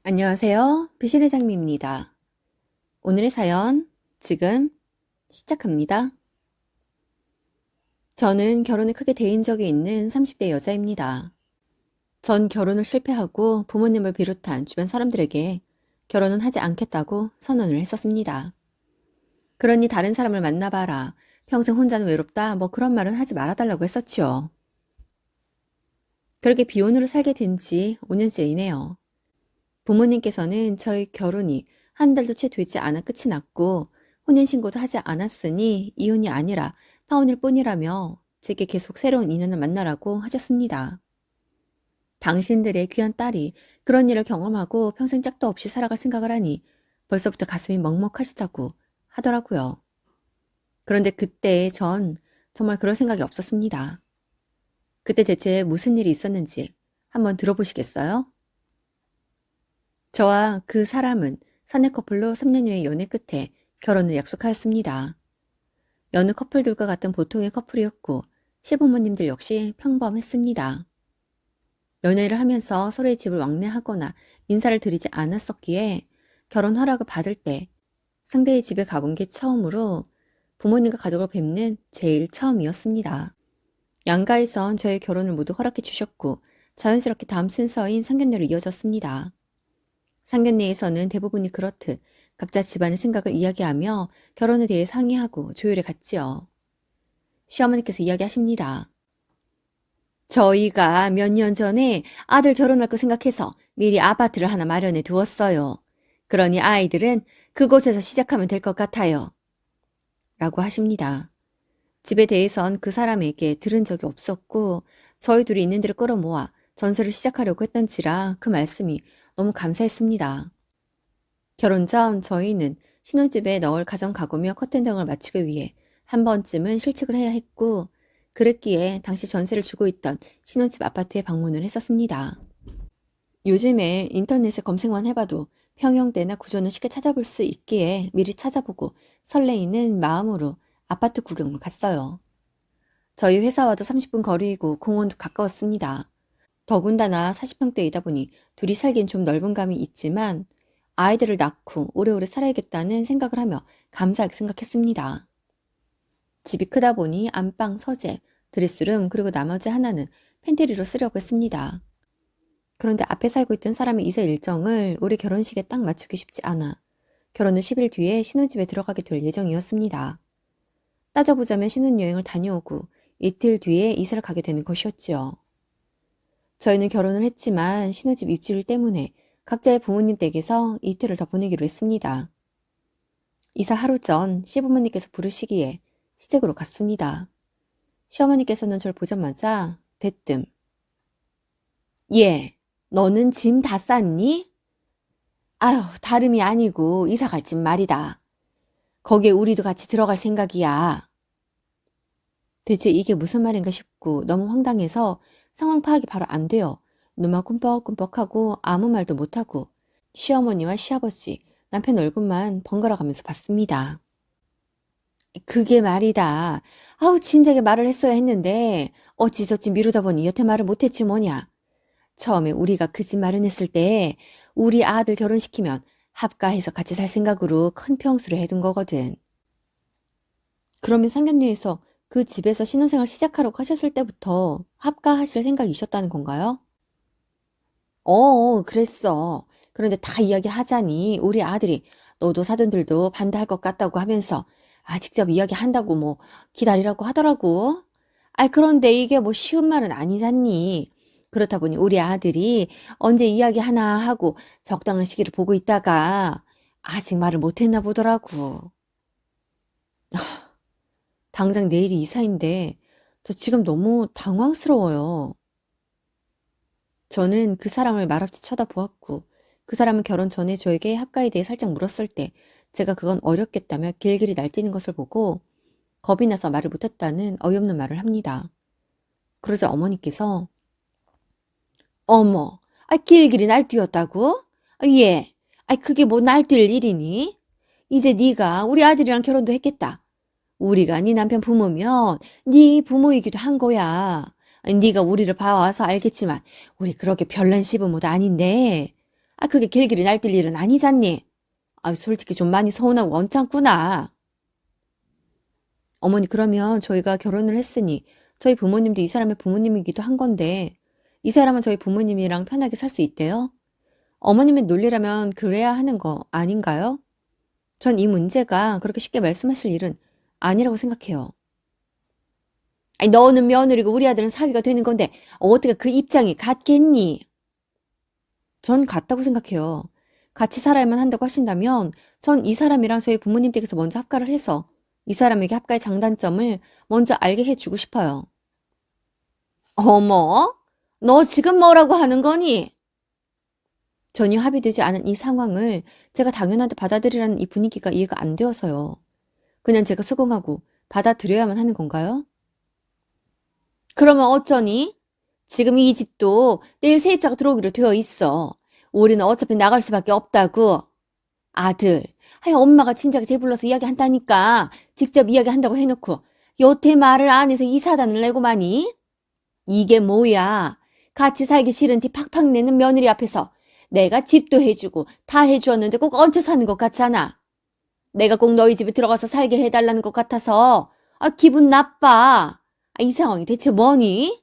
안녕하세요. 비실의 장미입니다. 오늘의 사연 지금 시작합니다. 저는 결혼에 크게 대인 적이 있는 30대 여자입니다. 전 결혼을 실패하고 부모님을 비롯한 주변 사람들에게 결혼은 하지 않겠다고 선언을 했었습니다. 그러니 다른 사람을 만나봐라. 평생 혼자는 외롭다. 뭐 그런 말은 하지 말아달라고 했었지요. 그렇게 비혼으로 살게 된 지 5년째이네요. 부모님께서는 저희 결혼이 한 달도 채 되지 않아 끝이 났고 혼인신고도 하지 않았으니 이혼이 아니라 파혼일 뿐이라며 제게 계속 새로운 인연을 만나라고 하셨습니다. 당신들의 귀한 딸이 그런 일을 경험하고 평생 짝도 없이 살아갈 생각을 하니 벌써부터 가슴이 먹먹하시다고 하더라고요. 그런데 그때 전 정말 그럴 생각이 없었습니다. 그때 대체 무슨 일이 있었는지 한번 들어보시겠어요? 저와 그 사람은 사내 커플로 3년여의 연애 끝에 결혼을 약속하였습니다. 여느 커플들과 같은 보통의 커플이었고 시부모님들 역시 평범했습니다. 연애를 하면서 서로의 집을 왕래하거나 인사를 드리지 않았었기에 결혼 허락을 받을 때 상대의 집에 가본 게 처음으로 부모님과 가족을 뵙는 제일 처음이었습니다. 양가에선 저의 결혼을 모두 허락해 주셨고 자연스럽게 다음 순서인 상견례로 이어졌습니다. 상견례에서는 대부분이 그렇듯 각자 집안의 생각을 이야기하며 결혼에 대해 상의하고 조율해 갔지요. 시어머니께서 이야기하십니다. 저희가 몇 년 전에 아들 결혼할 거 생각해서 미리 아파트를 하나 마련해 두었어요. 그러니 아이들은 그곳에서 시작하면 될 것 같아요. 라고 하십니다. 집에 대해선 그 사람에게 들은 적이 없었고 저희 둘이 있는 데를 끌어모아 전세를 시작하려고 했던지라 그 말씀이 너무 감사했습니다. 결혼 전 저희는 신혼집에 넣을 가정 가구며 커튼 등을 맞추기 위해 한 번쯤은 실측을 해야 했고 그랬기에 당시 전세를 주고 있던 신혼집 아파트에 방문을 했었습니다. 요즘에 인터넷에 검색만 해봐도 평형대나 구조는 쉽게 찾아볼 수 있기에 미리 찾아보고 설레이는 마음으로 아파트 구경을 갔어요. 저희 회사와도 30분 거리이고 공원도 가까웠습니다. 더군다나 40평대이다 보니 둘이 살기엔 좀 넓은 감이 있지만 아이들을 낳고 오래오래 살아야겠다는 생각을 하며 감사하게 생각했습니다. 집이 크다 보니 안방, 서재, 드레스룸 그리고 나머지 하나는 팬트리로 쓰려고 했습니다. 그런데 앞에 살고 있던 사람의 이사 일정을 우리 결혼식에 딱 맞추기 쉽지 않아 결혼 후 10일 뒤에 신혼집에 들어가게 될 예정이었습니다. 따져보자면 신혼여행을 다녀오고 이틀 뒤에 이사를 가게 되는 것이었지요. 저희는 결혼을 했지만 신혼집 입주일 때문에 각자의 부모님 댁에서 이틀을 더 보내기로 했습니다. 이사 하루 전 시부모님께서 부르시기에 시댁으로 갔습니다. 시어머니께서는 절 보자마자 대뜸 "얘, 너는 짐 다 쌌니? 아유, 다름이 아니고 이사 갈 집 말이다. 거기에 우리도 같이 들어갈 생각이야." 대체 이게 무슨 말인가 싶고 너무 황당해서 상황 파악이 바로 안 돼요. 눈만 꿈뻑꿈뻑하고 아무 말도 못하고 시어머니와 시아버지, 남편 얼굴만 번갈아 가면서 봤습니다. 그게 말이다. 아우, 진작에 말을 했어야 했는데 어찌저찌 미루다 보니 여태 말을 못했지 뭐냐. 처음에 우리가 그 집 마련했을 때 우리 아들 결혼시키면 합가해서 같이 살 생각으로 큰 평수를 해둔 거거든. 그러면 상견례에서 그 집에서 신혼생활 시작하려고 하셨을 때부터 합가하실 생각이셨다는 건가요? 그랬어. 그런데 다 이야기하자니 우리 아들이 너도 사돈들도 반대할 것 같다고 하면서 직접 이야기한다고 뭐 기다리라고 하더라고. 그런데 이게 뭐 쉬운 말은 아니잖니. 그렇다 보니 우리 아들이 언제 이야기하나 하고 적당한 시기를 보고 있다가 아직 말을 못했나 보더라고. 당장 내일이 이사인데 저 지금 너무 당황스러워요. 저는 그 사람을 말없이 쳐다보았고 그 사람은 결혼 전에 저에게 학과에 대해 살짝 물었을 때 제가 그건 어렵겠다며 길길이 날뛰는 것을 보고 겁이 나서 말을 못했다는 어이없는 말을 합니다. 그러자 어머니께서 "어머, 길길이 날뛰었다고? 예. 그게 뭐 날뛸 일이니? 이제 네가 우리 아들이랑 결혼도 했겠다. 우리가 네 남편 부모면 네 부모이기도 한 거야. 네가 우리를 봐와서 알겠지만 우리 그렇게 별난 시부모도 아닌데. 그게 길길이 날뛸 일은 아니잖니. 솔직히 좀 많이 서운하고 언짢구나. 어머니, 그러면 저희가 결혼을 했으니 저희 부모님도 이 사람의 부모님이기도 한 건데 이 사람은 저희 부모님이랑 편하게 살 수 있대요? 어머님의 논리라면 그래야 하는 거 아닌가요? 전 이 문제가 그렇게 쉽게 말씀하실 일은 아니라고 생각해요. 너는 며느리고 우리 아들은 사위가 되는 건데 어떻게 그 입장이 같겠니? 전 같다고 생각해요. 같이 살아야만 한다고 하신다면 전 이 사람이랑 저희 부모님 댁에서 먼저 합가를 해서 이 사람에게 합가의 장단점을 먼저 알게 해주고 싶어요. 어머, 너 지금 뭐라고 하는 거니? 전혀 합의되지 않은 이 상황을 제가 당연하게 받아들이라는 이 분위기가 이해가 안 되어서요. 그냥 제가 수긍하고 받아들여야만 하는 건가요? 그러면 어쩌니? 지금 이 집도 내일 세입자가 들어오기로 되어 있어. 우리는 어차피 나갈 수밖에 없다고. 아들, 엄마가 진작에 쟤 불러서 이야기한다니까. 직접 이야기한다고 해놓고 여태 말을 안 해서 이 사단을 내고마니? 이게 뭐야? 같이 살기 싫은 티 팍팍 내는 며느리 앞에서 내가 집도 해주고 다 해주었는데 꼭 얹혀 사는 것 같잖아. 내가 꼭 너희 집에 들어가서 살게 해달라는 것 같아서 기분 나빠. 이 상황이 대체 뭐니?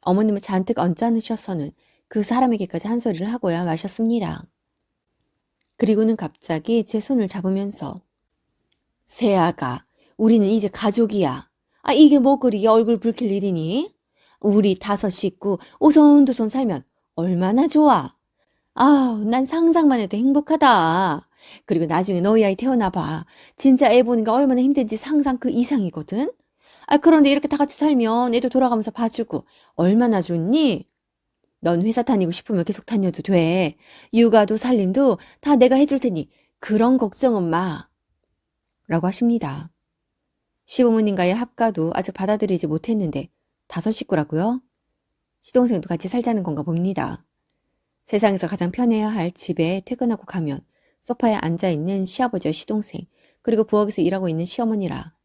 어머님은 잔뜩 언짢으셔서는 그 사람에게까지 한 소리를 하고야 마셨습니다. 그리고는 갑자기 제 손을 잡으면서 세아가, 우리는 이제 가족이야. 이게 뭐 그리 얼굴 붉힐 일이니? 우리 5 식구 오손도손 살면 얼마나 좋아. 난 상상만 해도 행복하다. 그리고 나중에 너희 아이 태어나봐. 진짜 애 보는 게 얼마나 힘든지 상상 그 이상이거든? 그런데 이렇게 다 같이 살면 애도 돌아가면서 봐주고 얼마나 좋니? 넌 회사 다니고 싶으면 계속 다녀도 돼. 육아도 살림도 다 내가 해줄 테니 그런 걱정은 마. 라고 하십니다. 시부모님과의 합가도 아직 받아들이지 못했는데 5 식구라고요? 시동생도 같이 살자는 건가 봅니다. 세상에서 가장 편해야 할 집에 퇴근하고 가면 소파에 앉아있는 시아버지와 시동생, 그리고 부엌에서 일하고 있는 시어머니라.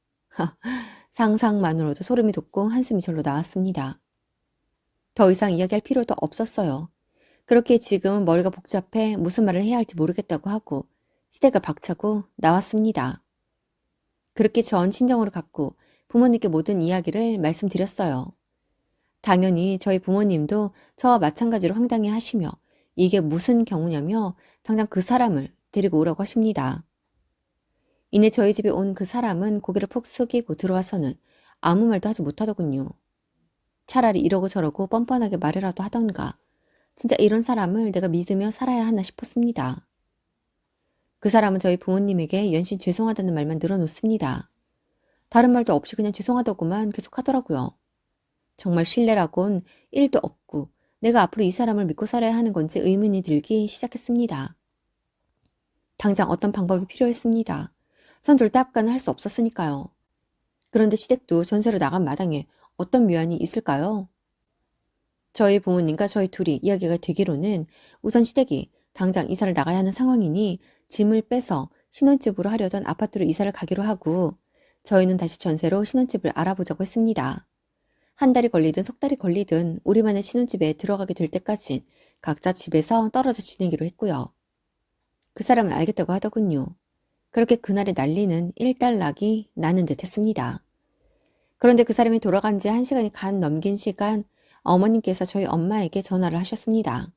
상상만으로도 소름이 돋고 한숨이 절로 나왔습니다. 더 이상 이야기할 필요도 없었어요. 그렇게 지금은 머리가 복잡해 무슨 말을 해야 할지 모르겠다고 하고 시댁을 박차고 나왔습니다. 그렇게 전 친정으로 갔고 부모님께 모든 이야기를 말씀드렸어요. 당연히 저희 부모님도 저와 마찬가지로 황당해 하시며 이게 무슨 경우냐며 당장 그 사람을 데리고 오라고 하십니다. 이내 저희 집에 온 그 사람은 고개를 푹 숙이고 들어와서는 아무 말도 하지 못하더군요. 차라리 이러고 저러고 뻔뻔하게 말이라도 하던가. 진짜 이런 사람을 내가 믿으며 살아야 하나 싶었습니다. 그 사람은 저희 부모님에게 연신 죄송하다는 말만 늘어놓습니다. 다른 말도 없이 그냥 죄송하다고만 계속 하더라고요. 정말 신뢰라곤 1도 없고 내가 앞으로 이 사람을 믿고 살아야 하는 건지 의문이 들기 시작했습니다. 당장 어떤 방법이 필요했습니다. 전 절대 합가는 할 수 없었으니까요. 그런데 시댁도 전세로 나간 마당에 어떤 묘안이 있을까요? 저희 부모님과 저희 둘이 이야기가 되기로는 우선 시댁이 당장 이사를 나가야 하는 상황이니 짐을 빼서 신혼집으로 하려던 아파트로 이사를 가기로 하고 저희는 다시 전세로 신혼집을 알아보자고 했습니다. 한 달이 걸리든 석 달이 걸리든 우리만의 신혼집에 들어가게 될 때까진 각자 집에서 떨어져 지내기로 했고요. 그 사람은 알겠다고 하더군요. 그렇게 그날의 난리는 일단락이 나는 듯 했습니다. 그런데 그 사람이 돌아간 지 1시간이 간 넘긴 시간 어머님께서 저희 엄마에게 전화를 하셨습니다.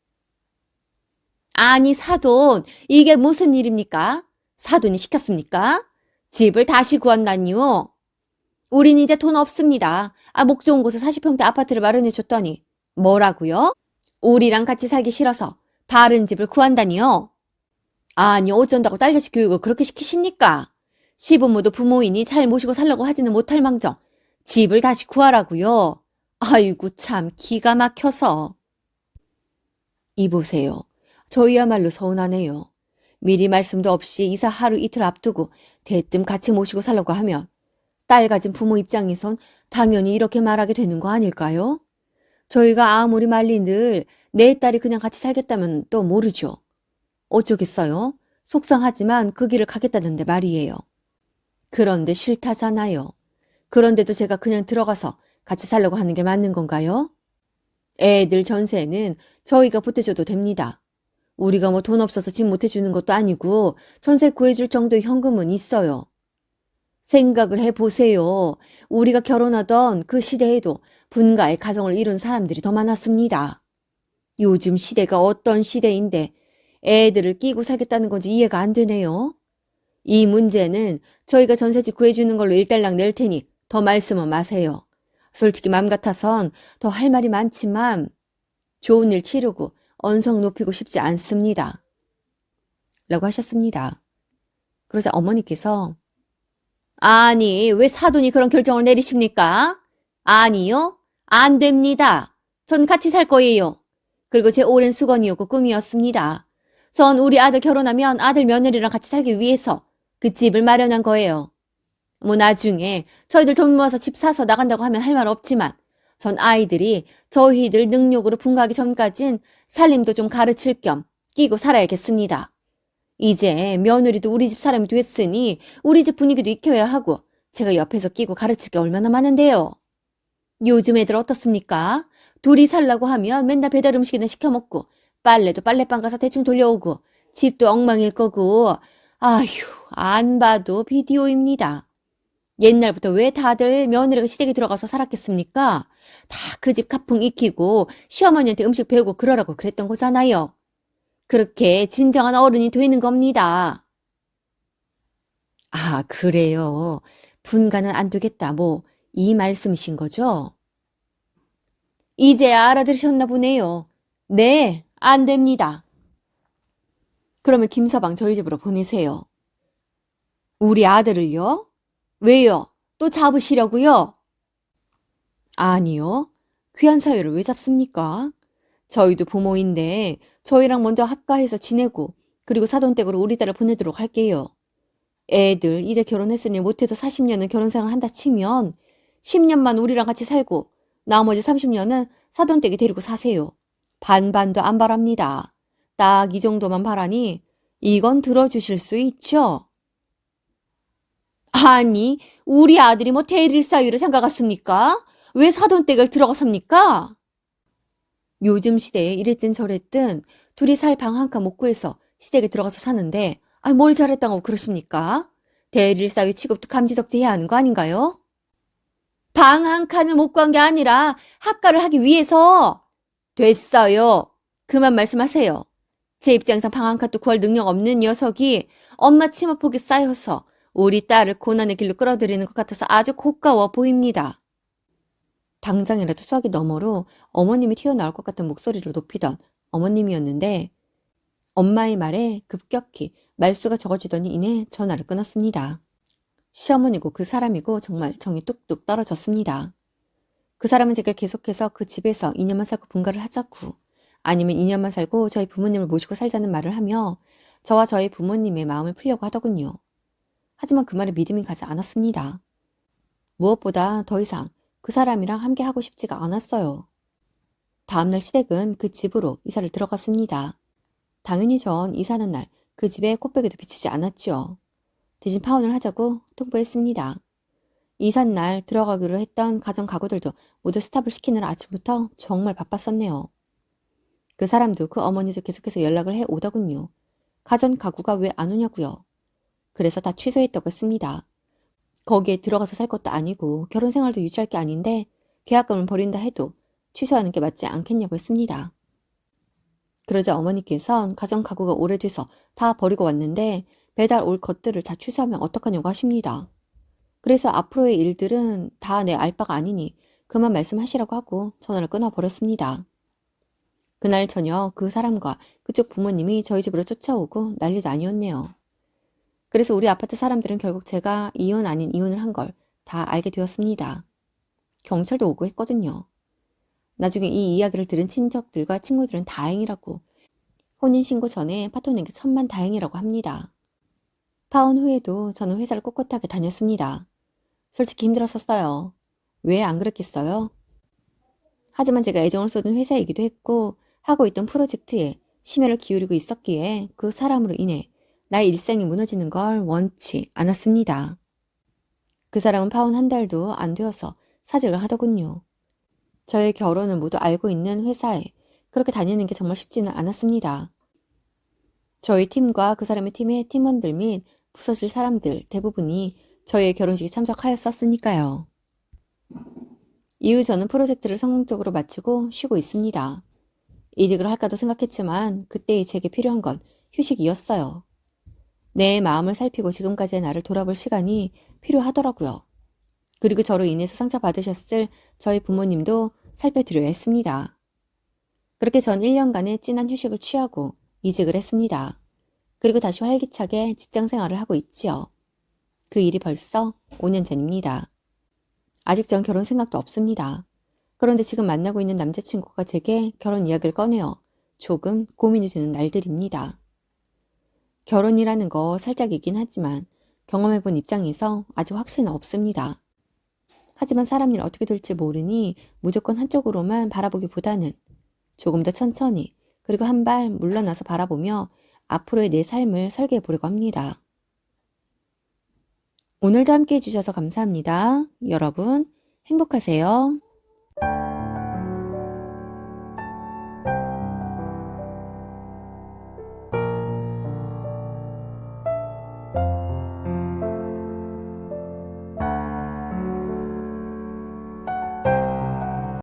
아니 사돈, 이게 무슨 일입니까? 사돈이 시켰습니까? 집을 다시 구한다니요? 우린 이제 돈 없습니다. 목 좋은 곳에 40평대 아파트를 마련해 줬더니 뭐라고요? 우리랑 같이 살기 싫어서 다른 집을 구한다니요? 아니 어쩐다고 딸자식 교육을 그렇게 시키십니까? 시부모도 부모이니 잘 모시고 살려고 하지는 못할 망정 집을 다시 구하라고요? 아이고 참 기가 막혀서. 이보세요. 저희야말로 서운하네요. 미리 말씀도 없이 이사 하루 이틀 앞두고 대뜸 같이 모시고 살려고 하면 딸 가진 부모 입장에선 당연히 이렇게 말하게 되는 거 아닐까요? 저희가 아무리 말린들 내 딸이 그냥 같이 살겠다면 또 모르죠. 어쩌겠어요? 속상하지만 그 길을 가겠다는데 말이에요. 그런데 싫다잖아요. 그런데도 제가 그냥 들어가서 같이 살려고 하는 게 맞는 건가요? 애들 전세는 저희가 보태줘도 됩니다. 우리가 뭐 돈 없어서 집 못해주는 것도 아니고 전세 구해줄 정도의 현금은 있어요. 생각을 해보세요. 우리가 결혼하던 그 시대에도 분가의 가정을 이룬 사람들이 더 많았습니다. 요즘 시대가 어떤 시대인데 애들을 끼고 살겠다는 건지 이해가 안 되네요. 이 문제는 저희가 전세집 구해주는 걸로 일단락 낼 테니 더 말씀은 마세요. 솔직히 맘 같아선 더 할 말이 많지만 좋은 일 치르고 언성 높이고 싶지 않습니다. 라고 하셨습니다. 그러자 어머니께서 아니, 왜 사돈이 그런 결정을 내리십니까? 아니요, 안 됩니다. 전 같이 살 거예요. 그리고 제 오랜 수건이었고 꿈이었습니다. 전 우리 아들 결혼하면 아들 며느리랑 같이 살기 위해서 그 집을 마련한 거예요. 뭐 나중에 저희들 돈 모아서 집 사서 나간다고 하면 할 말 없지만 전 아이들이 저희들 능력으로 분가하기 전까진 살림도 좀 가르칠 겸 끼고 살아야겠습니다. 이제 며느리도 우리 집 사람이 됐으니 우리 집 분위기도 익혀야 하고 제가 옆에서 끼고 가르칠 게 얼마나 많은데요. 요즘 애들 어떻습니까? 둘이 살라고 하면 맨날 배달 음식이나 시켜 먹고 빨래도 빨래방 가서 대충 돌려오고 집도 엉망일 거고 아휴 안 봐도 비디오입니다. 옛날부터 왜 다들 며느리가 시댁에 들어가서 살았겠습니까? 다 그 집 가풍 익히고 시어머니한테 음식 배우고 그러라고 그랬던 거잖아요. 그렇게 진정한 어른이 되는 겁니다. 아, 그래요. 분가는 안 되겠다. 뭐, 이 말씀이신 거죠? 이제야 알아들으셨나 보네요. 네, 안 됩니다. 그러면 김서방 저희 집으로 보내세요. 우리 아들을요? 왜요? 또 잡으시려고요? 아니요. 귀한 사유를 왜 잡습니까? 저희도 부모인데 저희랑 먼저 합가해서 지내고 그리고 사돈댁으로 우리 딸을 보내도록 할게요. 애들 이제 결혼했으니 못해도 40년은 결혼생활 한다 치면 10년만 우리랑 같이 살고 나머지 30년은 사돈댁이 데리고 사세요. 반반도 안 바랍니다. 딱 이 정도만 바라니 이건 들어주실 수 있죠? 아니, 우리 아들이 뭐 대릴 사유를 장가 갔습니까? 왜 사돈댁을 들어갔습니까? 요즘 시대에 이랬든 저랬든 둘이 살 방 한 칸 못 구해서 시댁에 들어가서 사는데 뭘 잘했다고 그러십니까? 대릴 사위 취급도 감지덕지 해야 하는 거 아닌가요? 방 한 칸을 못 구한 게 아니라 학가를 하기 위해서 됐어요. 그만 말씀하세요. 제 입장에서 방 한 칸도 구할 능력 없는 녀석이 엄마 치마폭이 쌓여서 우리 딸을 고난의 길로 끌어들이는 것 같아서 아주 고가워 보입니다. 당장이라도 수화기 너머로 어머님이 튀어나올 것 같은 목소리로 높이던 어머님이었는데 엄마의 말에 급격히 말수가 적어지더니 이내 전화를 끊었습니다. 시어머니고 그 사람이고 정말 정이 뚝뚝 떨어졌습니다. 그 사람은 제가 계속해서 그 집에서 2년만 살고 분가를 하자고 아니면 2년만 살고 저희 부모님을 모시고 살자는 말을 하며 저와 저희 부모님의 마음을 풀려고 하더군요. 하지만 그 말에 믿음이 가지 않았습니다. 무엇보다 더 이상 그 사람이랑 함께 하고 싶지가 않았어요. 다음날 시댁은 그 집으로 이사를 들어갔습니다. 당연히 전 이사하는 날 그 집에 꽃배기도 비추지 않았지요. 대신 파혼을 하자고 통보했습니다. 이삿 날 들어가기로 했던 가정 가구들도 모두 스탑을 시키느라 아침부터 정말 바빴었네요. 그 사람도 그 어머니도 계속해서 연락을 해 오더군요. 가전 가구가 왜 안 오냐고요. 그래서 다 취소했다고 했습니다. 거기에 들어가서 살 것도 아니고 결혼 생활도 유지할 게 아닌데 계약금을 버린다 해도 취소하는 게 맞지 않겠냐고 했습니다. 그러자 어머니께선 가정 가구가 오래돼서 다 버리고 왔는데 배달 올 것들을 다 취소하면 어떡하냐고 하십니다. 그래서 앞으로의 일들은 다 내 알바가 아니니 그만 말씀하시라고 하고 전화를 끊어버렸습니다. 그날 저녁 그 사람과 그쪽 부모님이 저희 집으로 쫓아오고 난리도 아니었네요. 그래서 우리 아파트 사람들은 결국 제가 이혼 아닌 이혼을 한 걸 다 알게 되었습니다. 경찰도 오고 했거든요. 나중에 이 이야기를 들은 친척들과 친구들은 다행이라고 혼인신고 전에 파토낸 게 천만 다행이라고 합니다. 파혼 후에도 저는 회사를 꿋꿋하게 다녔습니다. 솔직히 힘들었었어요. 왜 안 그랬겠어요? 하지만 제가 애정을 쏟은 회사이기도 했고 하고 있던 프로젝트에 심혈을 기울이고 있었기에 그 사람으로 인해 나의 일상이 무너지는 걸 원치 않았습니다. 그 사람은 파혼 한 달도 안 되어서 사직을 하더군요. 저의 결혼을 모두 알고 있는 회사에 그렇게 다니는 게 정말 쉽지는 않았습니다. 저희 팀과 그 사람의 팀의 팀원들 및 부서질 사람들 대부분이 저희의 결혼식에 참석하였었으니까요. 이후 저는 프로젝트를 성공적으로 마치고 쉬고 있습니다. 이직을 할까도 생각했지만 그때의 제게 필요한 건 휴식이었어요. 내 마음을 살피고 지금까지의 나를 돌아볼 시간이 필요하더라고요. 그리고 저로 인해서 상처받으셨을 저희 부모님도 살펴드려야 했습니다. 그렇게 전 1년간의 진한 휴식을 취하고 이직을 했습니다. 그리고 다시 활기차게 직장 생활을 하고 있지요. 그 일이 벌써 5년 전입니다. 아직 전 결혼 생각도 없습니다. 그런데 지금 만나고 있는 남자친구가 제게 결혼 이야기를 꺼내어 조금 고민이 되는 날들입니다. 결혼이라는 거 살짝이긴 하지만 경험해본 입장에서 아직 확신은 없습니다. 하지만 사람 일 어떻게 될지 모르니 무조건 한쪽으로만 바라보기보다는 조금 더 천천히 그리고 한 발 물러나서 바라보며 앞으로의 내 삶을 설계해 보려고 합니다. 오늘도 함께 해주셔서 감사합니다. 여러분 행복하세요.